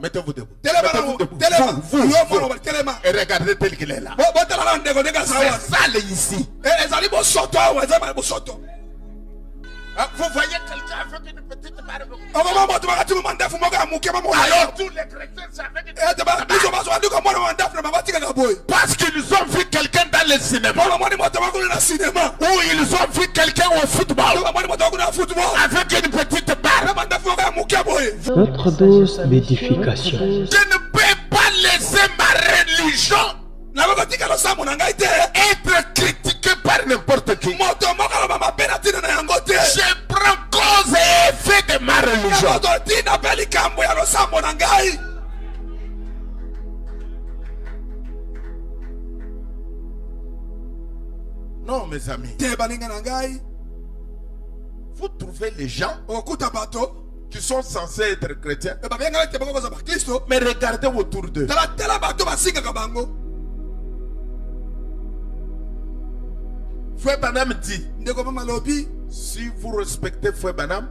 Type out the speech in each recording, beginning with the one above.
Mettez-vous debout. Et regardez tel qu'il est là. C'est sale ici. Vous voyez quelqu'un avec une petite barbe. Alors tous les chrétiens savaient que parce qu'ils ont vu quelqu'un dans le cinéma. Ou ils ont vu quelqu'un au football avec une petite barbe. Notre dose d'édification. Je ne peux pas laisser ma religion être critiquée par n'importe qui. Je prends cause et effet de ma religion. Non, mes amis. Vous trouvez les gens qui sont censés être chrétiens, mais regardez autour d'eux. Frère Branham dit, si vous respectez Frère Branham,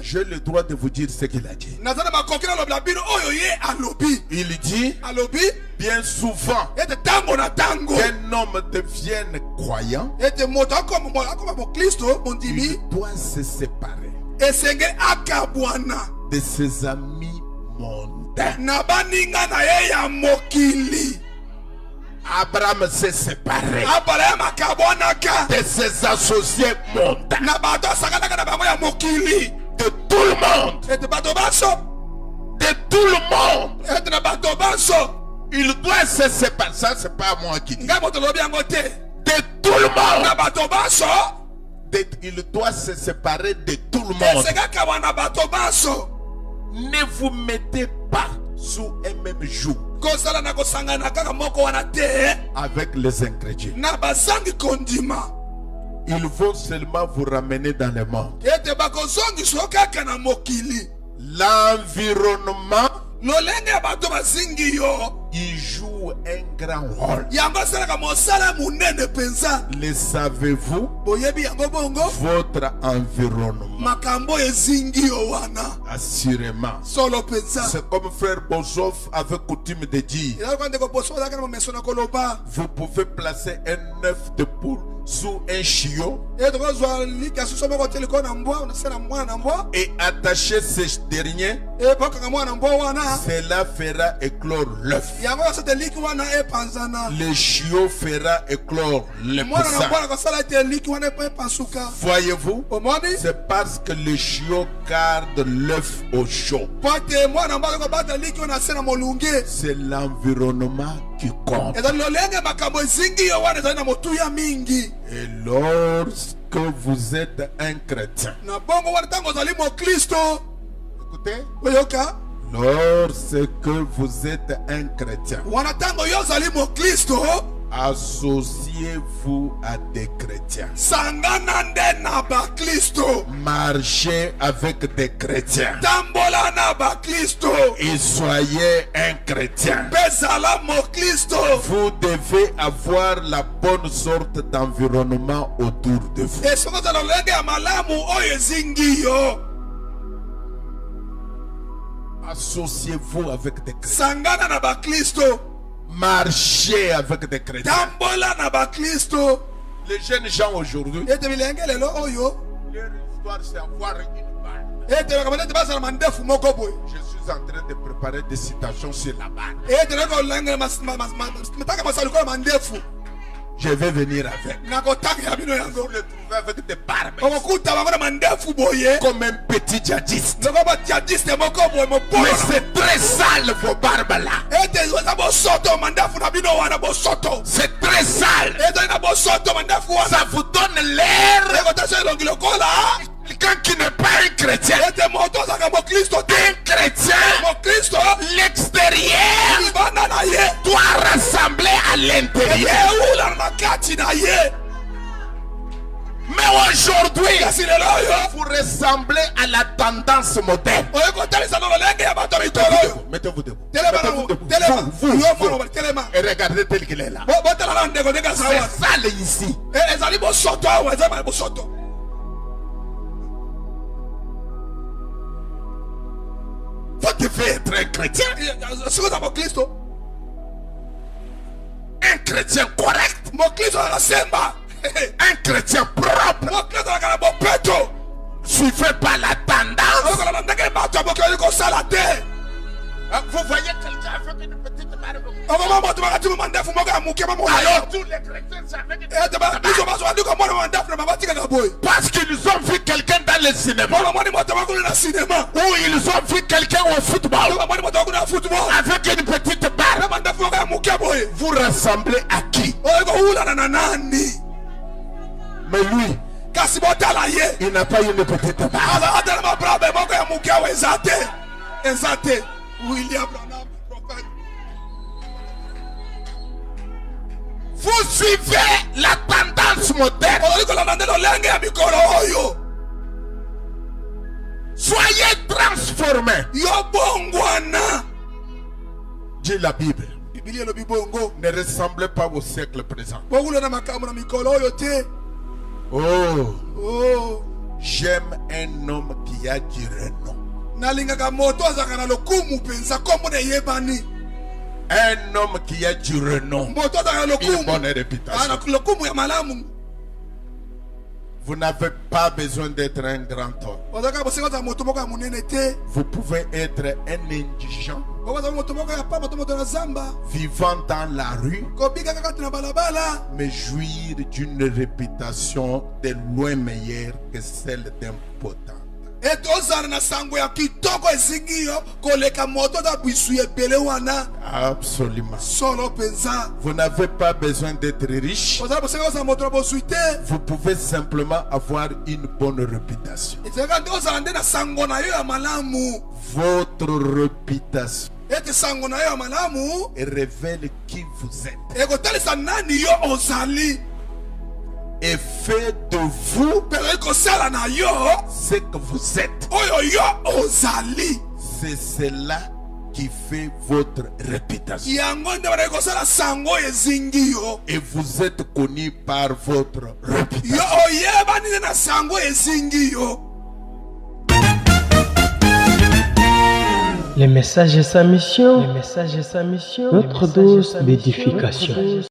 j'ai le droit de vous dire ce qu'il a dit. Il dit, bien souvent, qu'un homme devienne croyant, il doit se séparer de ses amis mondains. Abraham s'est séparé de ses associés mondains, de tout le monde, de tout le monde. Il doit se séparer. Ça, c'est pas moi qui dis. De tout le monde. Il doit se séparer de tout le monde. Ne vous mettez pas sous un même joug avec les ingrédients. Ils vont seulement vous ramener dans le monde. L'environnement, il joue un grand rôle. Le savez-vous? Votre environnement. Assurément. C'est comme frère Bozof avait coutume de dire, vous pouvez placer un œuf de poule sous un chiot et attacher ce dernier, cela fera éclore l'œuf. Le chiot fera éclore le poussin. Voyez-vous, c'est parce que le chiot garde l'œuf au chaud. C'est l'environnement qui compte. Et lorsque vous êtes un chrétien, écoutez, lorsque vous êtes un chrétien, associez-vous à des chrétiens. Marchez avec des chrétiens. Et soyez un chrétien. Vous devez avoir la bonne sorte d'environnement autour de vous. Associez-vous avec des chrétiens. Marchez avec des chrétiens. Les jeunes gens aujourd'hui, leur histoire c'est avoir une barre. Je suis en train de préparer des citations sur la barre. Je vais venir avec. Vous le trouvez avec des barbes comme un petit djihadiste. Mais c'est très sale vos barbes là. C'est très sale. Ça vous donne l'air quelqu'un qui n'est pas un chrétien. Un chrétien, l'extérieur doit ressembler à l'intérieur. Mais aujourd'hui, vous ressemblez à la tendance moderne. Mettez-vous debout. Et regardez tel qu'il est là. C'est sale ici. Vous devez être un chrétien. Un chrétien correct. Un chrétien propre. Suivez pas la tendance. Vous voyez quelqu'un avec une petite barbe. Alors tous les chrétiens savaient que parce qu'ils ont vu quelqu'un dans le cinéma. Ou ils ont vu quelqu'un au football avec une petite barbe. Vous ressemblez à qui? Mais lui, il n'a pas une petite barbe. Vous suivez la tendance moderne. Soyez transformés. Dit la Bible. Ne ressemblez pas au siècle présent. Oh, j'aime un homme qui a du renom. Un homme qui a du renom, une bonne réputation. Vous n'avez pas besoin d'être un grand homme. Vous pouvez être un indigent vivant dans la rue, mais jouir d'une réputation de loin meilleure que celle d'un potent. Absolument. Vous n'avez pas besoin d'être riche. Vous pouvez simplement avoir une bonne réputation. Votre réputation révèle qui vous êtes et fait de vous ce que vous êtes. C'est cela qui fait votre réputation. Et vous êtes connu par votre réputation. Les messages et sa mission. Notre dose d'édification.